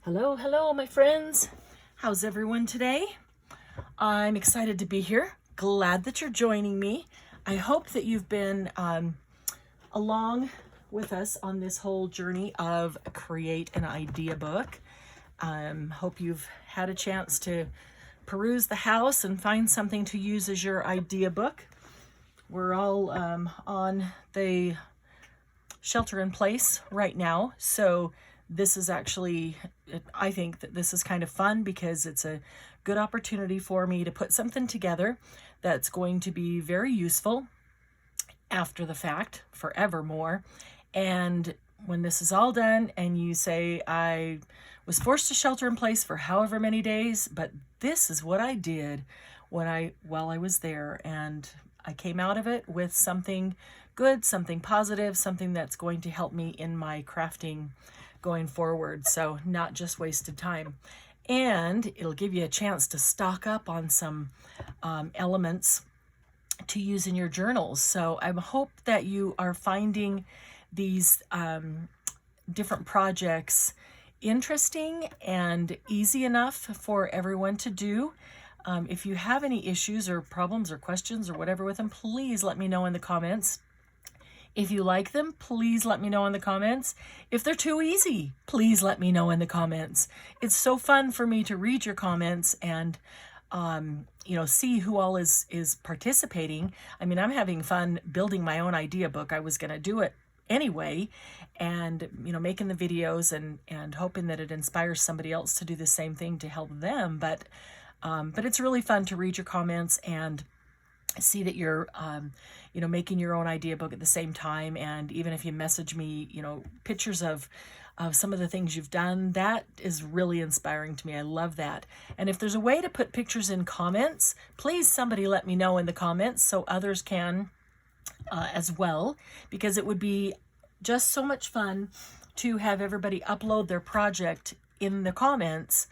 Hello, hello, my friends. How's everyone today? I'm excited to be here. Glad that you're joining me. I hope that you've been along with us on this whole journey of create an idea book. Hope you've had a chance to peruse the house and find something to use as your idea book. We're all on the shelter in place right now, so this is actually, I think that this is kind of fun because it's a good opportunity for me to put something together that's going to be very useful after the fact, forevermore. And when this is all done and you say, I was forced to shelter in place for however many days, but this is what I did while I was there, and I came out of it with something good, something positive, something that's going to help me in my crafting going forward. So not just wasted time. And it'll give you a chance to stock up on some elements to use in your journals. So I hope that you are finding these different projects interesting and easy enough for everyone to do. If you have any issues or problems or questions or whatever with them, please let me know in the comments. If you like them, please let me know in the comments. If they're too easy, please let me know in the comments. It's so fun for me to read your comments and see who all is participating. I mean, I'm having fun building my own idea book. I was going to do it anyway, and making the videos and hoping that it inspires somebody else to do the same thing to help them. But it's really fun to read your comments and see that you're making your own idea book at the same time. And even if you message me pictures of some of the things you've done, that is really inspiring to me. I love that. And if there's a way to put pictures in comments, please somebody let me know in the comments so others can as well, because it would be just so much fun to have everybody upload their project in the comments,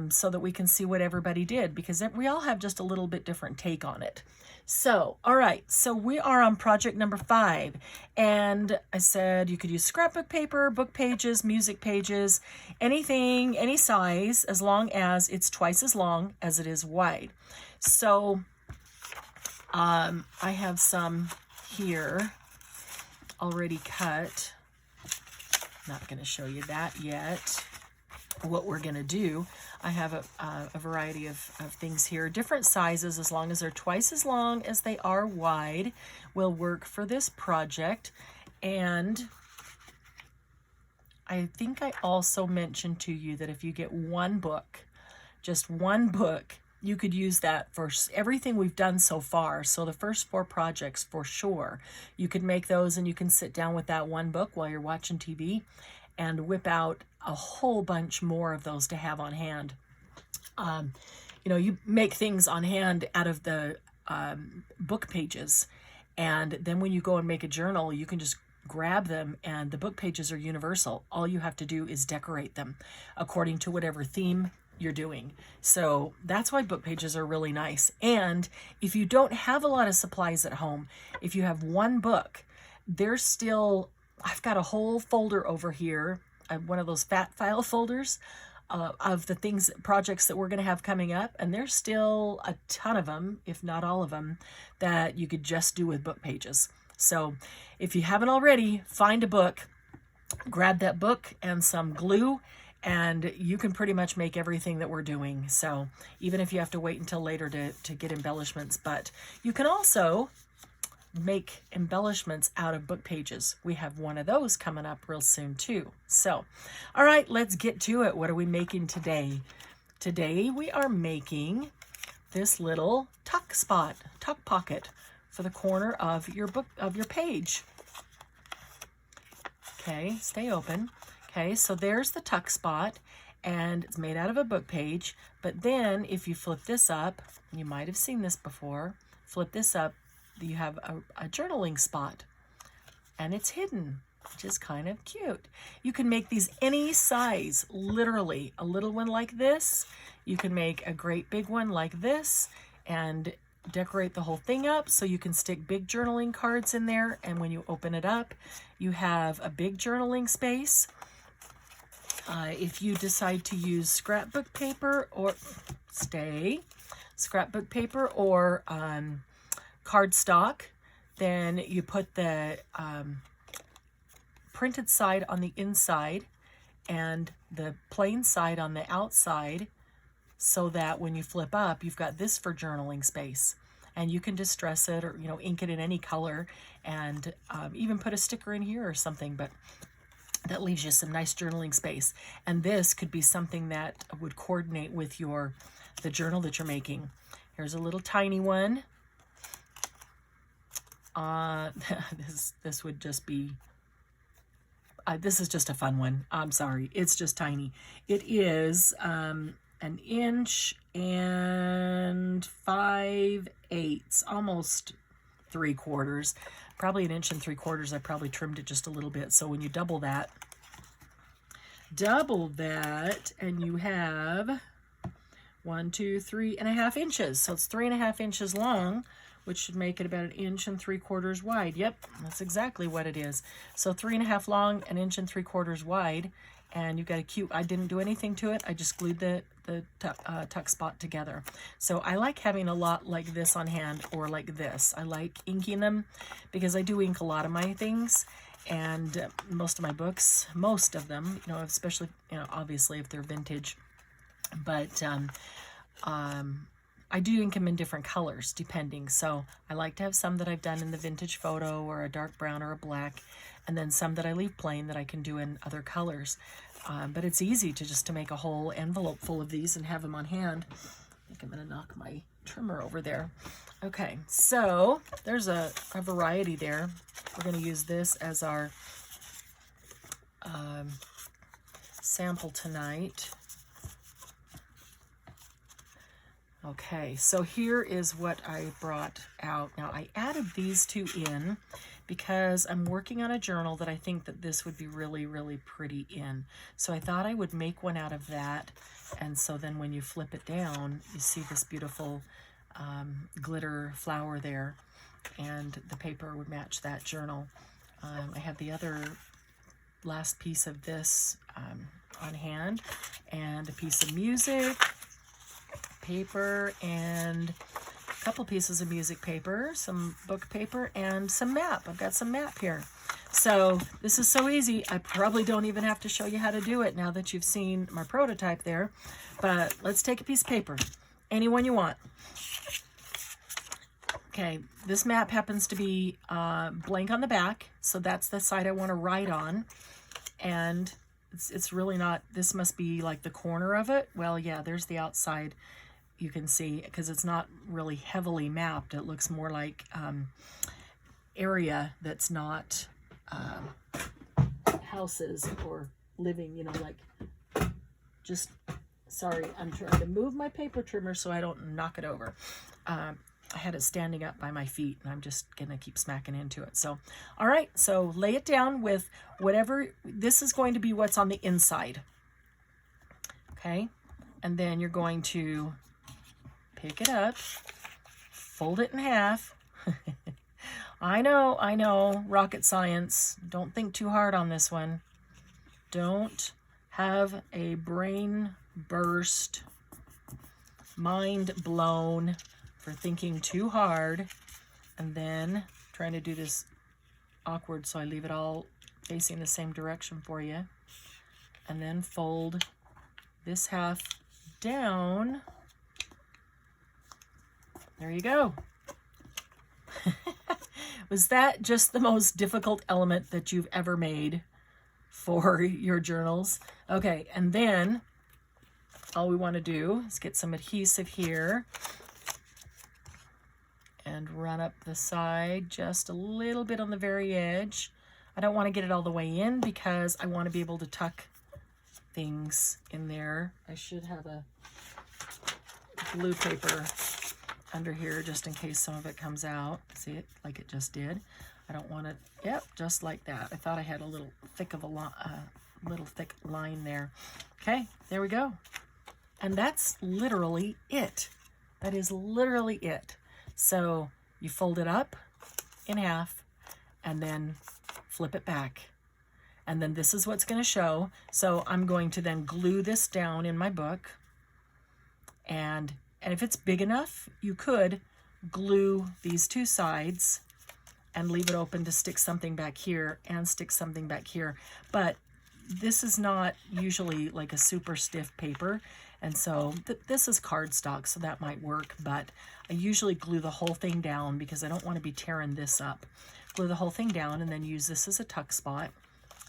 so that we can see what everybody did, because we all have just a little bit different take on it. So, all right, so we are on project number 5, and I said you could use scrapbook paper, book pages, music pages, anything, any size, as long as it's twice as long as it is wide. So I have some here already cut. Not going to show you that yet. What we're going to do, I have a variety of things here, different sizes, as long as they're twice as long as they are wide, will work for this project. And I think I also mentioned to you that if you get one book, just one book, you could use that for everything we've done so far. So the first 4 projects, for sure, you could make those, and you can sit down with that one book while you're watching TV and whip out a whole bunch more of those to have on hand. You make things on hand out of the book pages, and then when you go and make a journal, you can just grab them, and the book pages are universal. All you have to do is decorate them according to whatever theme you're doing. So that's why book pages are really nice. And if you don't have a lot of supplies at home, if you have one book, there's still, I've got a whole folder over here, one of those fat file folders of the projects that we're going to have coming up. And there's still a ton of them, if not all of them, that you could just do with book pages. So if you haven't already, find a book, grab that book and some glue, and you can pretty much make everything that we're doing. So even if you have to wait until later to get embellishments, but you can also make embellishments out of book pages. We have one of those coming up real soon too. So, all right, let's get to it. What are we making today? Today we are making this little tuck pocket for the corner of your book, of your page. Okay, stay open. Okay, so there's the tuck spot, and it's made out of a book page. But then if you flip this up, you might have seen this before, flip this up, you have a journaling spot, and it's hidden, which is kind of cute. You can make these any size, literally. A little one like this, you can make a great big one like this, and decorate the whole thing up so you can stick big journaling cards in there, and when you open it up, you have a big journaling space. If you decide to use scrapbook paper or scrapbook paper or cardstock, then you put the printed side on the inside and the plain side on the outside, so that when you flip up, you've got this for journaling space. And you can distress it or, ink it in any color, and even put a sticker in here or something, but that leaves you some nice journaling space. And this could be something that would coordinate with the journal that you're making. Here's a little tiny one. This would just be, this is just a fun one. I'm sorry, it's just tiny. It is 1 5/8, almost 3/4, probably 1 3/4. I probably trimmed it just a little bit. So when you double that, and you have 1, 2, 3.5 inches. So it's 3.5 inches long, which should make it about 1 3/4 wide. Yep, that's exactly what it is. So 3.5 long, 1 3/4 wide, and you've got a cute, I didn't do anything to it. I just glued the tuck spot together. So I like having a lot like this on hand, or like this. I like inking them because I do ink a lot of my things, and most of my books, most of them, especially, obviously if they're vintage, but I do ink them in different colors depending. So I like to have some that I've done in the vintage photo, or a dark brown or a black, and then some that I leave plain that I can do in other colors. But it's easy to make a whole envelope full of these and have them on hand. I think I'm going to knock my trimmer over there. Okay, so there's a variety there. We're going to use this as our sample tonight. Okay, so here is what I brought out. Now, I added these two in because I'm working on a journal that I think that this would be really, really pretty in. So I thought I would make one out of that. And so then when you flip it down, you see this beautiful glitter flower there, and the paper would match that journal. I have the other last piece of this on hand, and a piece of music paper, and a couple pieces of music paper, some book paper, and some map. I've got some map here. So this is so easy, I probably don't even have to show you how to do it now that you've seen my prototype there. But let's take a piece of paper, any one you want. Okay, this map happens to be blank on the back, so that's the side I want to write on. And it's really not, this must be like the corner of it. Well, yeah, there's the outside. You can see, because it's not really heavily mapped. It looks more like area that's not houses or living, like just, sorry, I'm trying to move my paper trimmer so I don't knock it over. I had it standing up by my feet, and I'm just gonna keep smacking into it. So, all right, so lay it down with whatever, this is going to be what's on the inside. Okay, and then you're going to pick it up, fold it in half. I know, rocket science. Don't think too hard on this one. Don't have a brain burst, mind blown for thinking too hard, and then trying to do this awkward, so I leave it all facing the same direction for you. And then fold this half down. There you go. Was that just the most difficult element that you've ever made for your journals? Okay, and then all we want to do is get some adhesive here and run up the side just a little bit on the very edge. I don't want to get it all the way in because I want to be able to tuck things in there. I should have a glue paper under here just in case some of it comes out. See it like it just did. I don't want it, yep, just like that. I thought I had a little thick of little thick line there. Okay, there we go. And that's literally it. That is literally it. So you fold it up in half and then flip it back. and then this is what's going to show. So I'm going to then glue this down in my book, and if it's big enough, you could glue these two sides and leave it open to stick something back here and stick something back here. But this is not usually like a super stiff paper, and so this is cardstock, so that might work, but I usually glue the whole thing down because I don't want to be tearing this up. Glue the whole thing down and then use this as a tuck spot,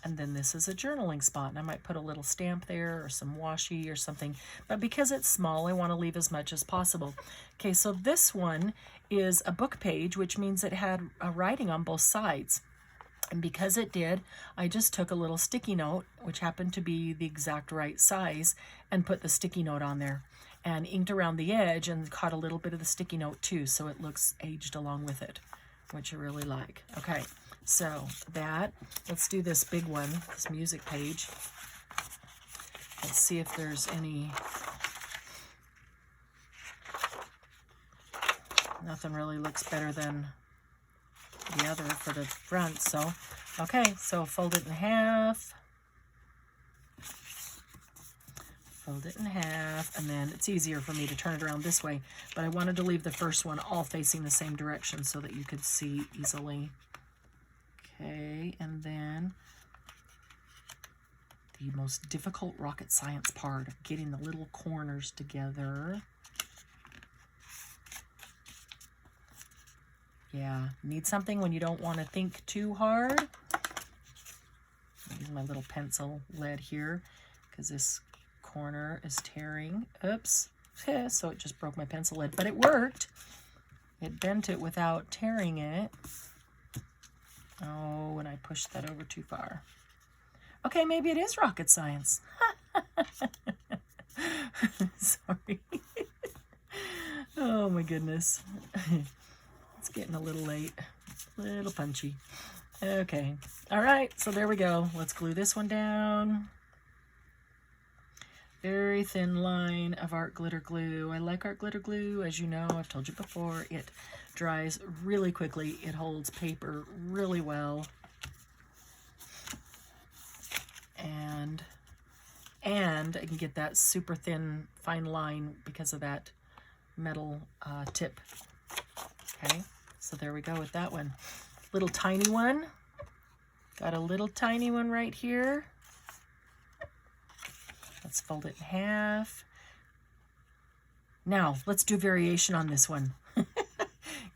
and then this is a journaling spot, and I might put a little stamp there or some washi or something, but because it's small, I want to leave as much as possible. Okay, so this one is a book page, which means it had writing on both sides. And because it did, I just took a little sticky note, which happened to be the exact right size, and put the sticky note on there and inked around the edge and caught a little bit of the sticky note too, so it looks aged along with it, which I really like. Okay, so let's do this big one, this music page. Let's see if there's any, nothing really looks better than the other for the front. So okay, so fold it in half, fold it in half, and then it's easier for me to turn it around this way, but I wanted to leave the first one all facing the same direction so that you could see easily. Okay, and then the most difficult rocket science part of getting the little corners together. Yeah, need something when you don't want to think too hard. Use my little pencil lead here because this corner is tearing. Oops. So it just broke my pencil lead, but it worked. It bent it without tearing it. Oh, and I pushed that over too far. Okay, maybe it is rocket science. Sorry. Oh my goodness. It's getting a little late, a little punchy. Okay, all right, so there we go. Let's glue this one down. Very thin line of art glitter glue. I like art glitter glue. As you know, I've told you before, it dries really quickly. It holds paper really well. And I can get that super thin, fine line because of that metal tip. Okay, so there we go with that one. Little tiny one. Got a little tiny one right here. Let's fold it in half. Now, let's do variation on this one.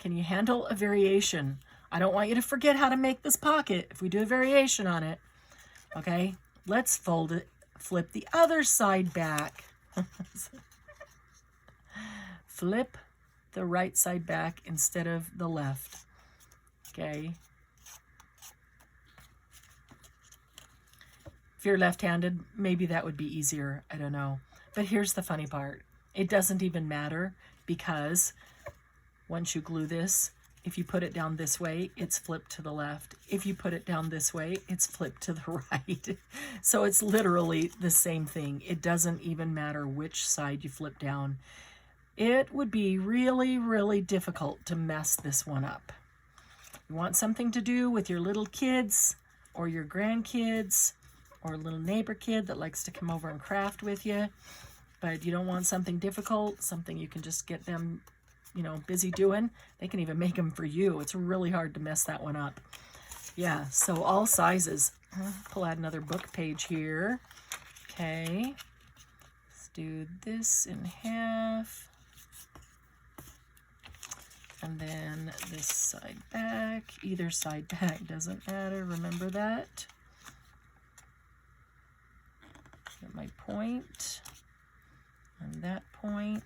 Can you handle a variation? I don't want you to forget how to make this pocket if we do a variation on it. Okay, let's fold it, flip the other side back. Flip the right side back instead of the left. Okay. If you're left-handed, maybe that would be easier. I don't know. But here's the funny part. It doesn't even matter because once you glue this, if you put it down this way, it's flipped to the left. If you put it down this way, it's flipped to the right. So it's literally the same thing. It doesn't even matter which side you flip down. It would be really, really difficult to mess this one up. You want something to do with your little kids or your grandkids or a little neighbor kid that likes to come over and craft with you, but you don't want something difficult, something you can just get them, you know, busy doing. They can even make them for you. It's really hard to mess that one up. Yeah, so all sizes. Pull out another book page here. Okay, let's do this in half. And then this side back, either side back, doesn't matter, remember that. Get my point, and that point,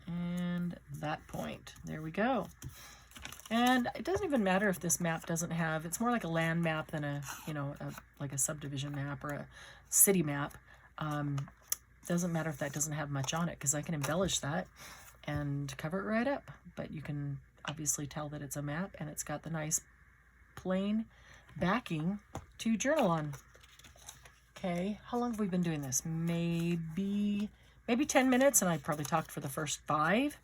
and that point. There we go. And it doesn't even matter if this map doesn't have, it's more like a land map than a, you know, like a subdivision map or a city map. Doesn't matter if that doesn't have much on it because I can embellish that and cover it right up. But you can obviously tell that it's a map and it's got the nice plain backing to journal on. Okay, how long have we been doing this? Maybe 10 minutes, and I probably talked for the first 5.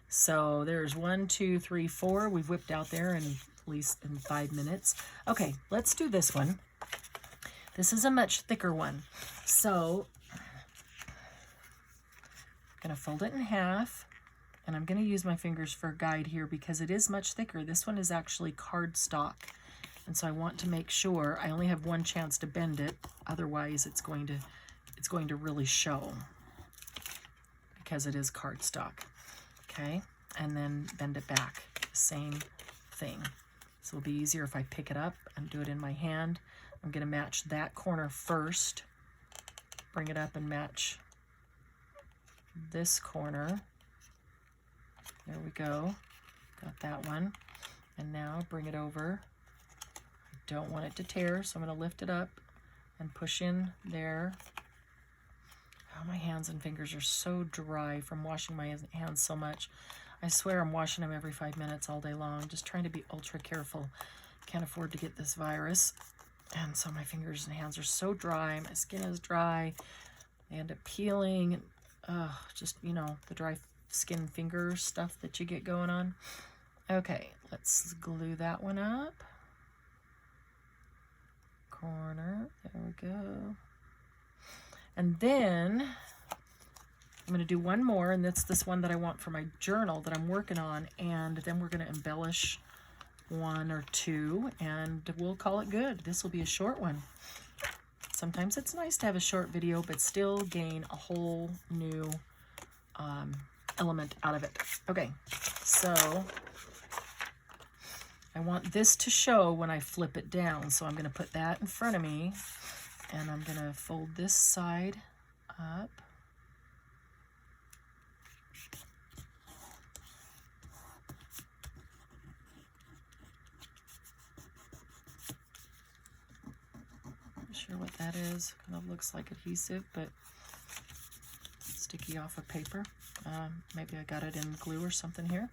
So there's 1, 2, 3, 4. We've whipped out there in at least in 5 minutes. Okay, let's do this one. This is a much thicker one. So I'm going to fold it in half, and I'm going to use my fingers for a guide here because it is much thicker. This one is actually cardstock, and so I want to make sure I only have one chance to bend it. Otherwise, it's going to really show because it is cardstock. Okay, and then bend it back. Same thing. So it'll be easier if I pick it up and do it in my hand. I'm going to match that corner first. Bring it up and match this corner. There we go. Got that one. And now bring it over. I don't want it to tear, so I'm going to lift it up and push in there. Oh, my hands and fingers are so dry from washing my hands so much. I swear I'm washing them every 5 minutes all day long, just trying to be ultra careful. Can't afford to get this virus. And so my fingers and hands are so dry. My skin is dry. They end up peeling. Just, you know, the dry skin finger stuff that you get going on. Okay, let's glue that one up. Corner, there we go. And then I'm going to do one more, and that's this one that I want for my journal that I'm working on, and then we're going to embellish one or two, and we'll call it good. This will be a short one. Sometimes it's nice to have a short video, but still gain a whole new element out of it. Okay, so I want this to show when I flip it down, so I'm going to put that in front of me, and I'm going to fold this side up. Not sure what that is. Kind of looks like adhesive, but sticky off of paper. Maybe I got it in glue or something here.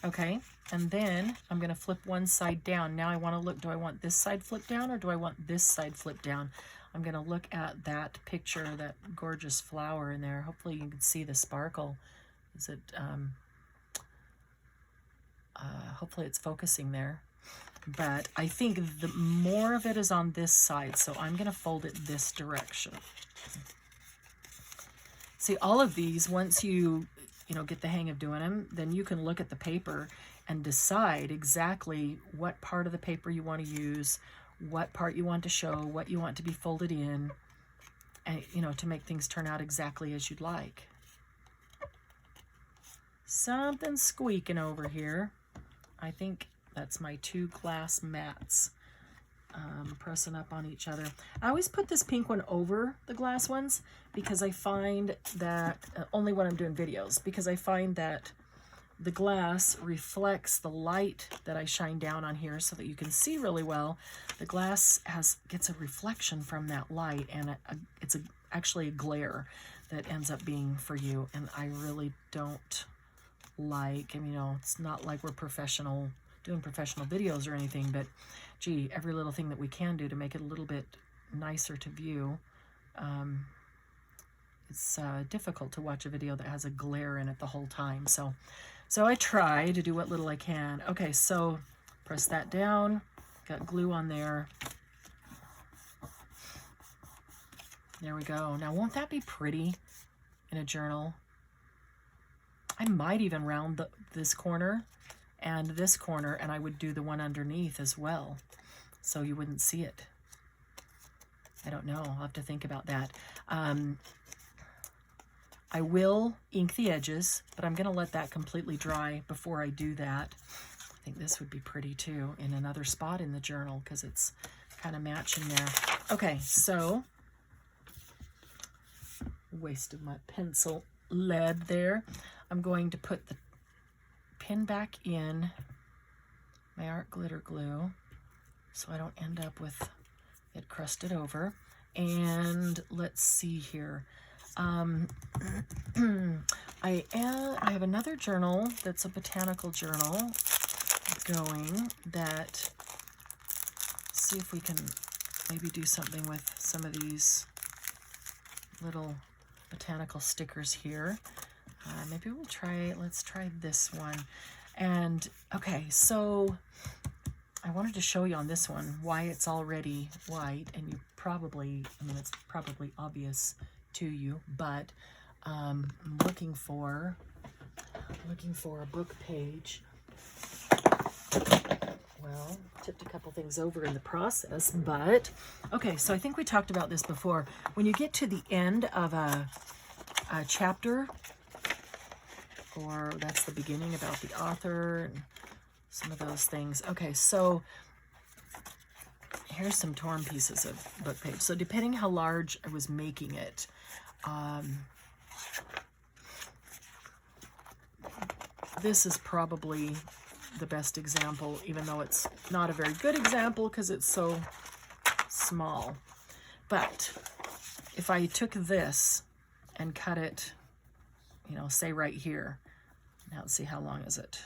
Okay, and then I'm going to flip one side down. Now I want to look, do I want this side flipped down or do I want this side flipped down? I'm going to look at that picture, that gorgeous flower in there. Hopefully you can see the sparkle. Is it, hopefully it's focusing there. But I think the more of it is on this side, so I'm going to fold it this direction. See, all of these, once you get the hang of doing them, then you can look at the paper and decide exactly what part of the paper you want to use, what part you want to show, what you want to be folded in, and to make things turn out exactly as you'd like. Something squeaking over here. I think that's my 2 glass mats pressing up on each other. I always put this pink one over the glass ones because I find that, only when I'm doing videos, because I find that the glass reflects the light that I shine down on here so that you can see really well. The glass gets a reflection from that light, and it's actually a glare that ends up being for you, and I really don't like, and it's not like we're doing professional videos or anything, but gee, every little thing that we can do to make it a little bit nicer to view. It's difficult to watch a video that has a glare in it the whole time. So I try to do what little I can. Okay, so press that down. Got glue on there. There we go. Now, won't that be pretty in a journal? I might even round this corner and this corner, and I would do the one underneath as well, so you wouldn't see it. I don't know. I'll have to think about that. I will ink the edges, but I'm going to let that completely dry before I do that. I think this would be pretty too in another spot in the journal because it's kind of matching there. Okay, so wasted my pencil lead there. I'm going to put the pin back in my art glitter glue so I don't end up with it crusted over. And let's see here. I have another journal that's a botanical journal going that, see if we can maybe do something with some of these little botanical stickers here. Maybe let's try this one. And okay, so I wanted to show you on this one why it's already white, and you probably, I mean, it's probably obvious to you, but I'm looking for a book page. Well, tipped a couple things over in the process, but okay, so I think we talked about this before. When you get to the end of a chapter, or that's the beginning about the author and some of those things. Okay, so here's some torn pieces of book page. So depending how large I was making it, this is probably the best example, even though it's not a very good example because it's so small. But if I took this and cut it, you know, say right here, now let's see, how long is it?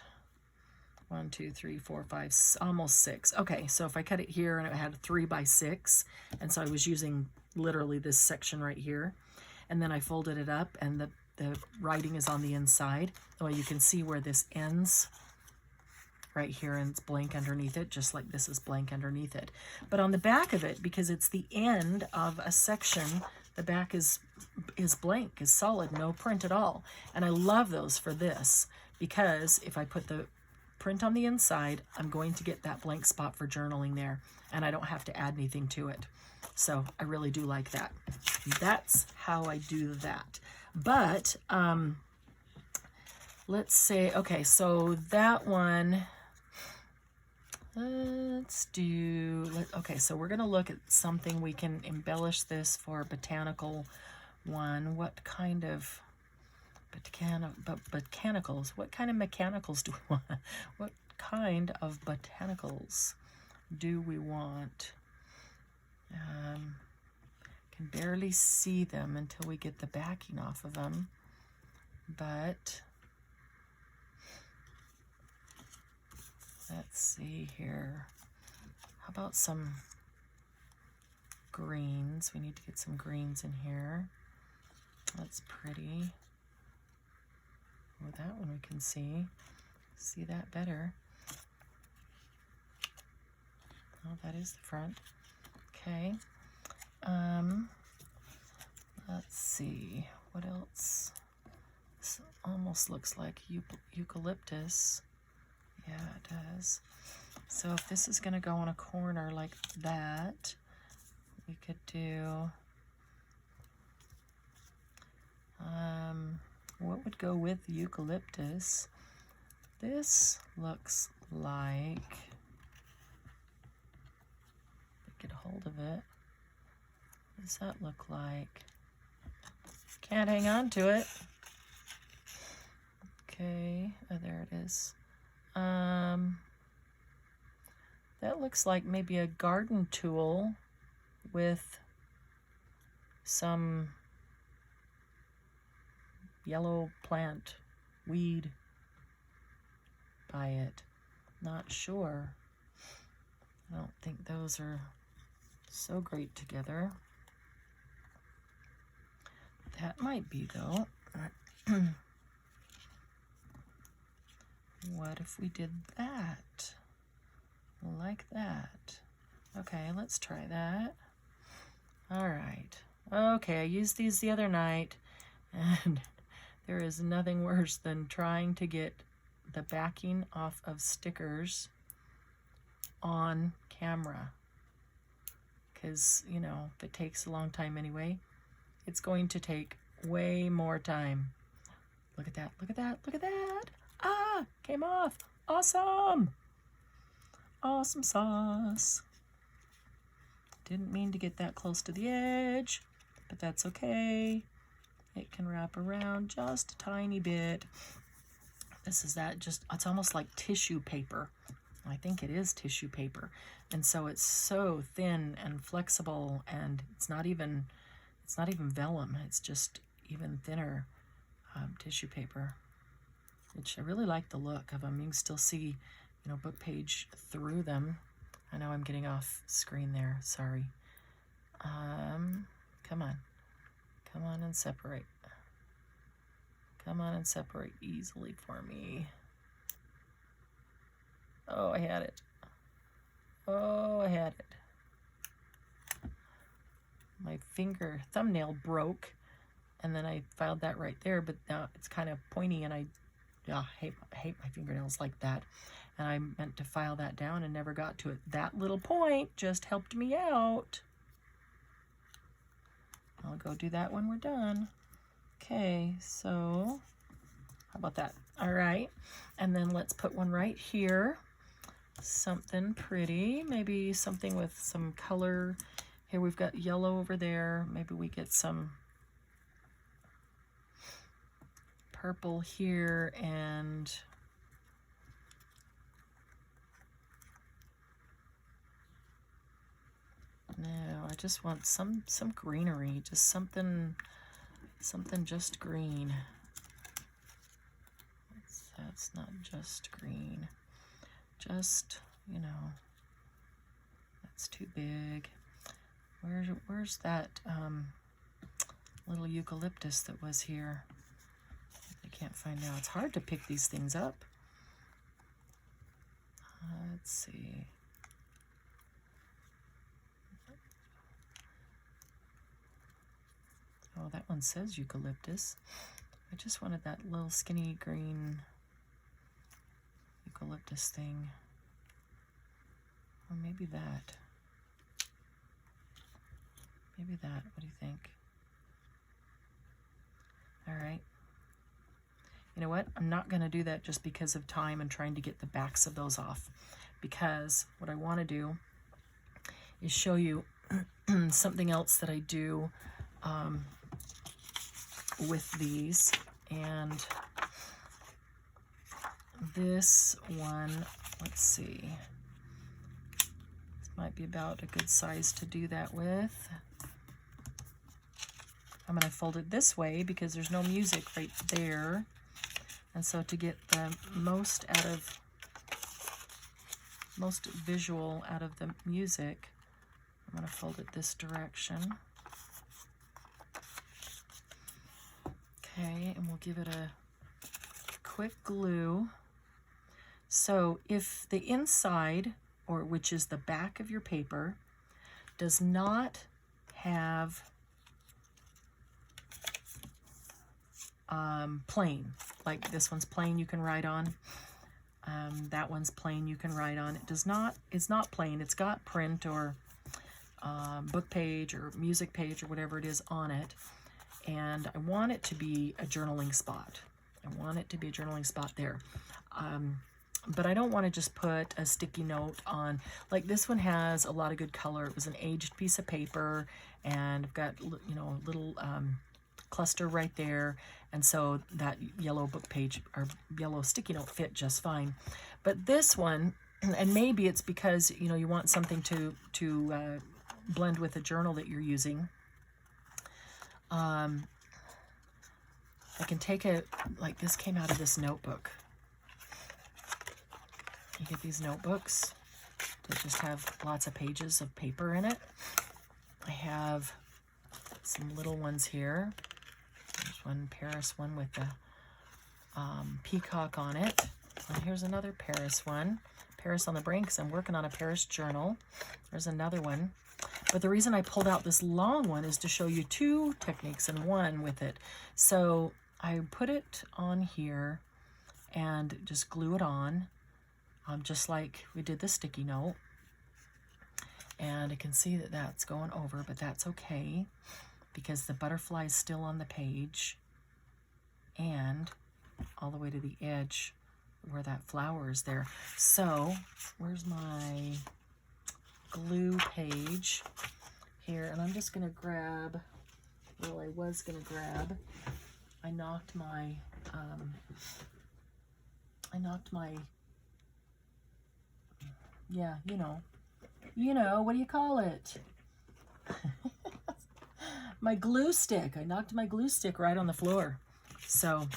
1, 2, 3, 4, 5, almost 6. Okay, so if I cut it here and it had 3 by 6, and so I was using literally this section right here, and then I folded it up and the writing is on the inside. Well, you can see where this ends right here, and it's blank underneath it, just like this is blank underneath it. But on the back of it, because it's the end of a section, the back is blank, is solid, no print at all. And I love those for this, because if I put the print on the inside, I'm going to get that blank spot for journaling there, and I don't have to add anything to it. So I really do like that. That's how I do that. But let's say, okay, so that one, okay, so we're going to look at something we can embellish this for botanical one. What kind of botanicals? What kind of mechanicals do we want? What kind of botanicals do we want? Can barely see them until we get the backing off of them, but let's see here. How about some greens? We need to get some greens in here. That's pretty. Well, that one we can see that better. Oh, that is the front. Okay. Let's see, what else? This almost looks like eucalyptus. Yeah, it does. So if this is going to go on a corner like that, we could do, what would go with eucalyptus? This looks like, get a hold of it. What does that look like? Can't hang on to it. Okay, oh, there it is. That looks like maybe a garden tool with some yellow plant weed by it. Not sure. I don't think those are so great together. That might be, though. What if we did that? Like that. Okay, let's try that. All right. Okay, I used these the other night, and there is nothing worse than trying to get the backing off of stickers on camera. Because, you know, if it takes a long time anyway, it's going to take way more time. Look at that, look at that, look at that. Ah, came off. Awesome. Awesome sauce. Didn't mean to get that close to the edge, but that's okay. It can wrap around just a tiny bit. This is that, just, it's almost like tissue paper. I think it is tissue paper. And so it's so thin and flexible, and it's not even vellum. It's just even thinner tissue paper, which I really like the look of them. You can still see, you know, book page through them. I know I'm getting off screen there. Sorry. Come on. Come on and separate. Come on and separate easily for me. Oh, I had it. Oh, I had it. my thumbnail broke, and then I filed that right there, but now it's kind of pointy, and I hate my fingernails like that. And I meant to file that down and never got to it. That little point just helped me out. I'll go do that when we're done. Okay, so how about that? All right, and then let's put one right here. Something pretty, maybe something with some color. Here we've got yellow over there. Maybe we get some purple here, and no, I just want some greenery, just something just green. That's not just green. Just, you know, that's too big. Where's that little eucalyptus that was here? I can't find now. It's hard to pick these things up. Let's see. Oh, that one says eucalyptus. I just wanted that little skinny green eucalyptus thing. Or maybe that. Maybe that. What do you think? All right. You know what? I'm not going to do that just because of time and trying to get the backs of those off. Because what I want to do is show you something else that I do with these. And this one, let's see. This might be about a good size to do that with. I'm going to fold it this way because there's no music right there. And so to get the most visual out of the music, I'm going to fold it this direction. Okay, and we'll give it a quick glue. So if the inside, or which is the back of your paper, does not have plain, like this one's plain you can write on, that one's plain you can write on. It's not plain, it's got print or book page or music page or whatever it is on it, and I want it to be a journaling spot. I want it to be a journaling spot there. But I don't want to just put a sticky note on, like this one has a lot of good color. It was an aged piece of paper, and I've got, you know, a little cluster right there, and so that yellow book page or yellow sticky note fit just fine. But this one, and maybe it's because, you know, you want something to blend with the journal that you're using. I can take it, like this came out of this notebook. You get these notebooks that just have lots of pages of paper in it. I have some little ones here. There's one Paris one with the peacock on it. And here's another Paris one. Paris on the brain, because I'm working on a Paris journal. There's another one. But the reason I pulled out this long one is to show you two techniques in one with it. So I put it on here and just glue it on, just like we did the sticky note. And I can see that that's going over, but that's okay because the butterfly is still on the page and all the way to the edge where that flower is there. So where's my glue page here? And I'm just gonna grab, well, I was gonna grab, I knocked my yeah, you know, what do you call it? My glue stick. I knocked my glue stick right on the floor. So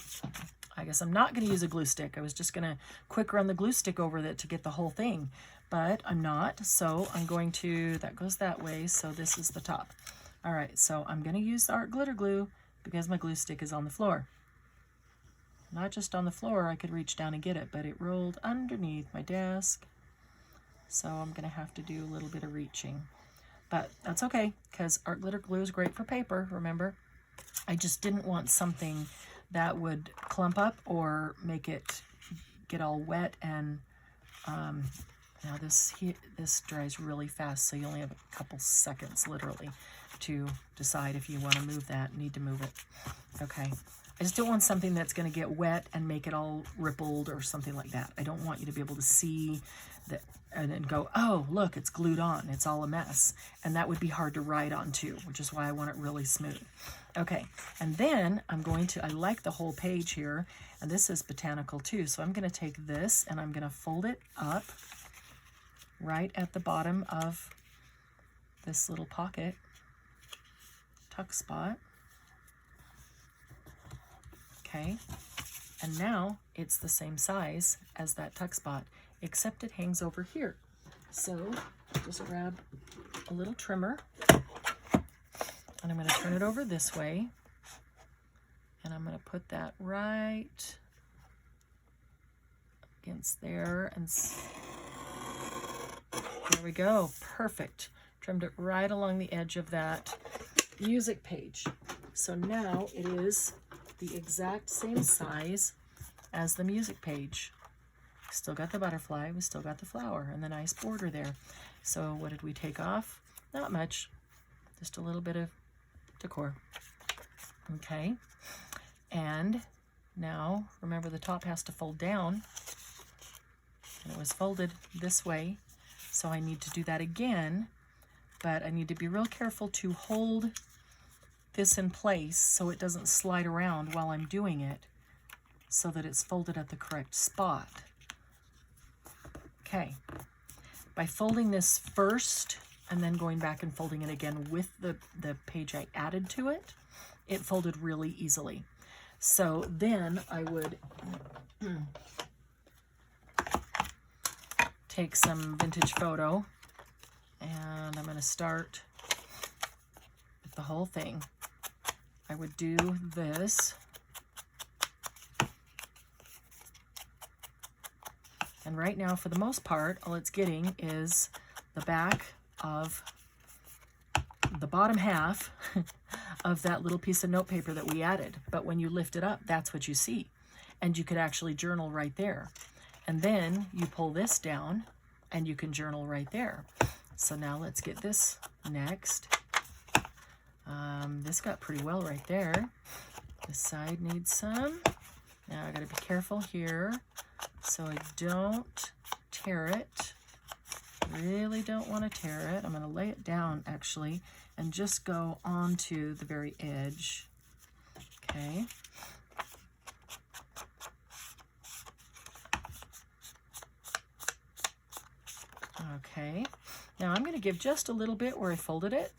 I guess I'm not going to use a glue stick. I was just going to quick run the glue stick over it to get the whole thing, but I'm not. So I'm going to, that goes that way. So this is the top. All right. So I'm going to use the art glitter glue because my glue stick is on the floor. Not just on the floor. I could reach down and get it, but it rolled underneath my desk. So I'm going to have to do a little bit of reaching. but that's okay, because art glitter glue is great for paper, remember? I just didn't want something that would clump up or make it get all wet. And now this dries really fast, so you only have a couple seconds literally to decide if you want to move that, need to move it. Okay, I just don't want something that's going to get wet and make it all rippled or something like that. I don't want you to be able to see that and then go, oh, look, it's glued on. It's all a mess. And that would be hard to write on too, which is why I want it really smooth. Okay, and then I'm going to, I like the whole page here, and this is botanical too, so I'm going to take this and I'm going to fold it up right at the bottom of this little pocket tuck spot. Okay, and now it's the same size as that tuck spot, except it hangs over here. So just grab a little trimmer, and I'm going to turn it over this way, and I'm going to put that right against there, and there we go. Perfect. Trimmed it right along the edge of that music page. So now it is the exact same size as the music page. Still got the butterfly, we still got the flower, and the nice border there. So what did we take off? Not much, just a little bit of decor. Okay, and now remember the top has to fold down, and it was folded this way, so I need to do that again, but I need to be real careful to hold this in place so it doesn't slide around while I'm doing it, so that it's folded at the correct spot. Okay, by folding this first and then going back and folding it again with the page I added to it, it folded really easily. So then I would take some vintage photo, and I'm going to start with the whole thing. I would do this, and right now for the most part all it's getting is the back of the bottom half of that little piece of note paper that we added. But when you lift it up, that's what you see, and you could actually journal right there. And then you pull this down and you can journal right there. So now let's get this next. This got pretty well right there. This side needs some. Now I gotta be careful here so I don't tear it. Really don't want to tear it. I'm gonna lay it down actually and just go onto the very edge. Okay. Okay, now I'm going to give just a little bit where I folded it,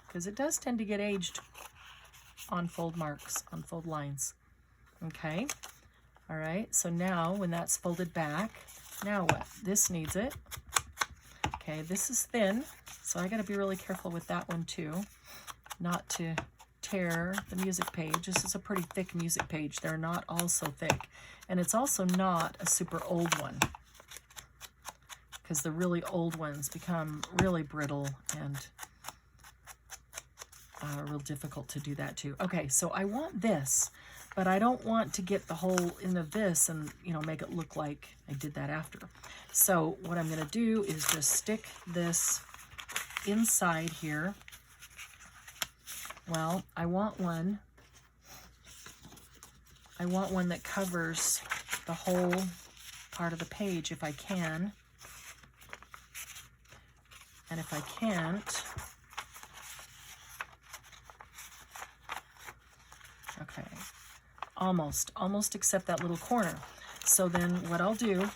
because it does tend to get aged on fold marks, on fold lines. Okay, all right, so now when that's folded back, now what? This needs it. Okay, this is thin, so I got to be really careful with that one too, not to tear the music page. This is a pretty thick music page. They're not all so thick, and it's also not a super old one, because the really old ones become really brittle and real difficult to do that too. Okay, so I want this, but I don't want to get the whole end of this and, you know, make it look like I did that after. So what I'm going to do is just stick this inside here. Well, I want one that covers the whole part of the page if I can. And if I can't, okay, almost except that little corner. So then what I'll do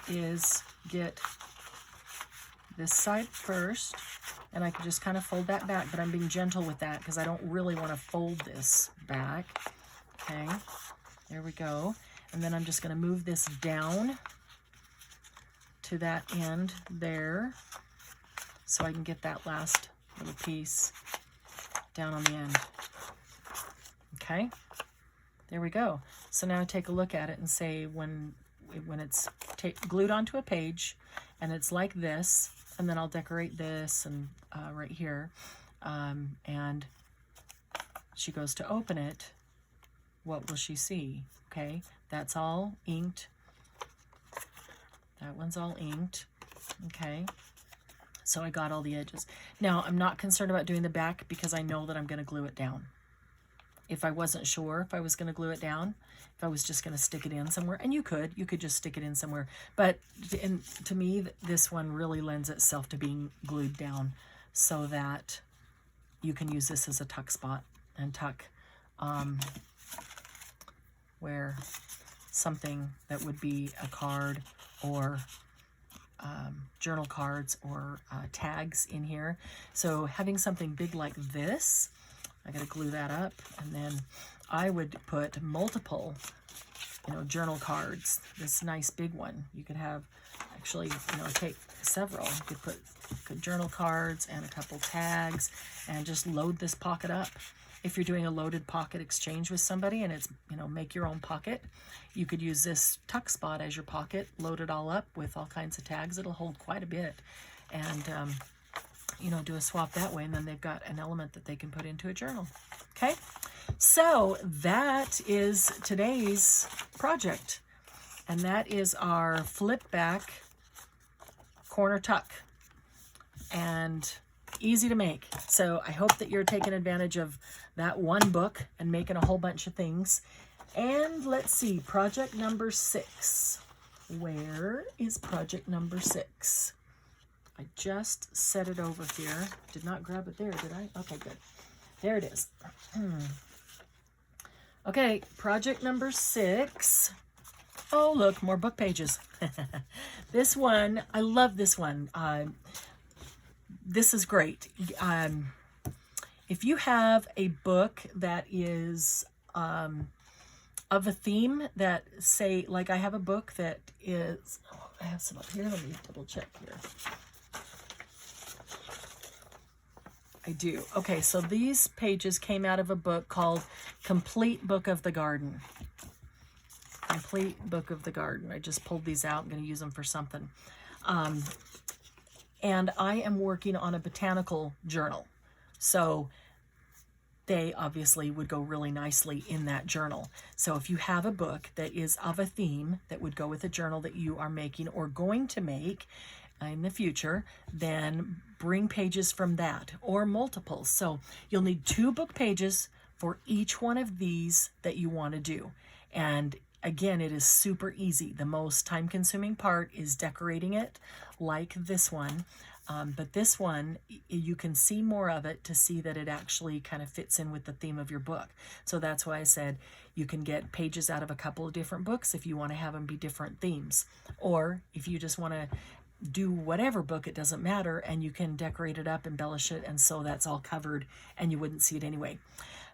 is get this side first, and I can just kind of fold that back, but I'm being gentle with that because I don't really want to fold this back. Okay, there we go. And then I'm just going to move this down to that end there, so I can get that last little piece down on the end. Okay, there we go. So now take a look at it and say when it's glued onto a page and it's like this, And then I'll decorate this and right here. And she goes to open it. What will she see? Okay, that's all inked. That one's all inked. Okay, so I got all the edges. Now, I'm not concerned about doing the back because I know that I'm going to glue it down. If I wasn't sure if I was going to glue it down, if I was just going to stick it in somewhere, and you could just stick it in somewhere. But to me, this one really lends itself to being glued down so that you can use this as a tuck spot and tuck where something that would be a card or journal cards or tags in here. So having something big like this, I got to glue that up, and then I would put multiple, journal cards. This nice big one. You could have, actually, take several. You could put journal cards and a couple tags and just load this pocket up. If you're doing a loaded pocket exchange with somebody and it's, make your own pocket, you could use this tuck spot as your pocket, load it all up with all kinds of tags. It'll hold quite a bit. And, do a swap that way, and then they've got an element that they can put into a journal. Okay, so that is today's project, and that is our flip back corner tuck, and easy to make. So I hope that you're taking advantage of that one book and making a whole bunch of things. And let's see, project number 6. Where is project number 6? I just set it over here. Did not grab it there, did I? Okay, good. There it is. Okay, project number 6. Oh, look, more book pages. This one, I love this one. This is great. If you have a book that is of a theme that, say, like I have a book that is, I have some up here. Let me double check here. I do. Okay, so these pages came out of a book called Complete Book of the Garden. Complete Book of the Garden. I just pulled these out. I'm going to use them for something. And I am working on a botanical journal. So they obviously would go really nicely in that journal. So if you have a book that is of a theme that would go with a journal that you are making or going to make in the future, then bring pages from that or multiples. So you'll need 2 book pages for each one of these that you want to do. And again, it is super easy. The most time-consuming part is decorating it like this one. But this one, you can see more of it to see that it actually kind of fits in with the theme of your book. So that's why I said you can get pages out of a couple of different books if you want to have them be different themes. Or if you just want to do whatever book, it doesn't matter, and you can decorate it up, embellish it, and so that's all covered and you wouldn't see it anyway.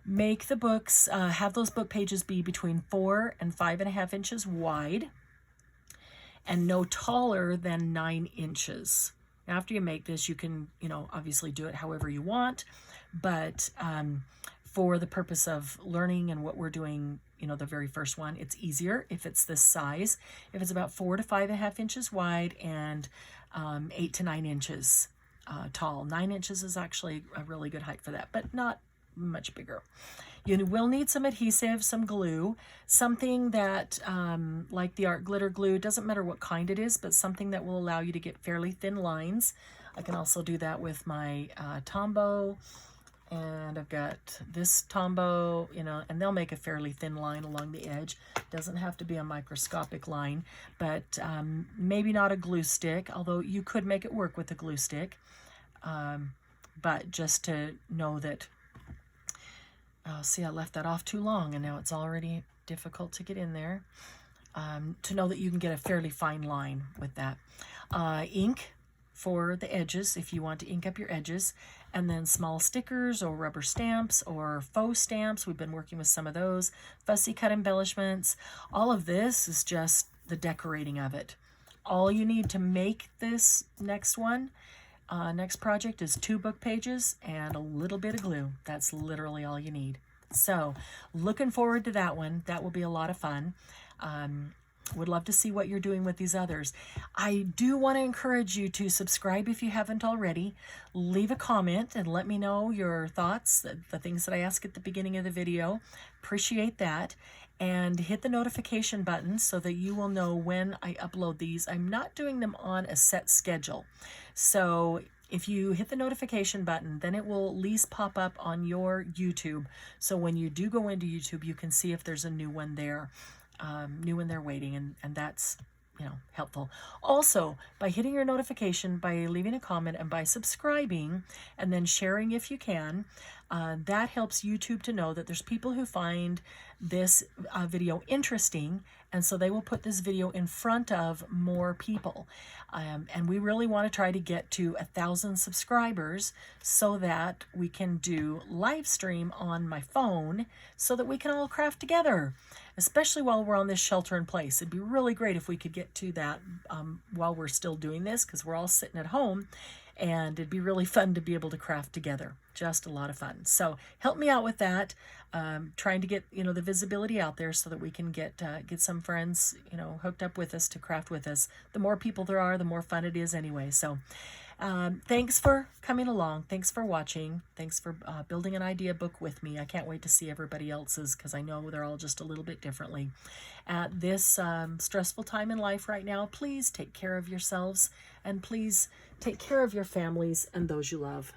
Make the books, have those book pages be between 4 and 5.5 inches wide and no taller than 9 inches. After you make this, you can, obviously do it however you want, but for the purpose of learning and what we're doing, the very first one, it's easier if it's this size. If it's about 4 to 5.5 inches wide and 8 to 9 inches tall. 9 inches is actually a really good height for that, but not much bigger. You will need some adhesive, some glue, something that, like the art glitter glue, doesn't matter what kind it is, but something that will allow you to get fairly thin lines. I can also do that with my Tombow, and I've got this Tombow, and they'll make a fairly thin line along the edge. Doesn't have to be a microscopic line, but maybe not a glue stick, although you could make it work with a glue stick. But just to know that, see, I left that off too long and now it's already difficult to get in there. To know that you can get a fairly fine line with that. Ink for the edges if you want to ink up your edges, and then small stickers or rubber stamps or faux stamps. We've been working with some of those. Fussy cut embellishments. All of this is just the decorating of it. All you need to make this next one, next project, is 2 book pages and a little bit of glue. That's literally all you need. So looking forward to that one. That will be a lot of fun. Would love to see what you're doing with these others. I do want to encourage you to subscribe if you haven't already. Leave a comment and let me know your thoughts, the things that I ask at the beginning of the video. Appreciate that. And hit the notification button so that you will know when I upload these. I'm not doing them on a set schedule. So if you hit the notification button, then it will at least pop up on your YouTube. So when you do go into YouTube, you can see if there's a new one there. New when they're waiting, and that's, you know, helpful. Also, by hitting your notification, by leaving a comment, and by subscribing, and then sharing if you can, that helps YouTube to know that there's people who find this video interesting, and so they will put this video in front of more people. And we really want to try to get to 1,000 subscribers so that we can do live stream on my phone so that we can all craft together, especially while we're on this shelter in place. It'd be really great if we could get to that while we're still doing this, because we're all sitting at home, and it'd be really fun to be able to craft together. Just a lot of fun. So help me out with that. Trying to get, you know, the visibility out there so that we can get some friends, you know, hooked up with us to craft with us. The more people there are, the more fun it is anyway. So thanks for coming along. Thanks for watching. Thanks for building an idea book with me. I can't wait to see everybody else's, because I know they're all just a little bit differently. At this stressful time in life right now, please take care of yourselves, and please take care of your families and those you love.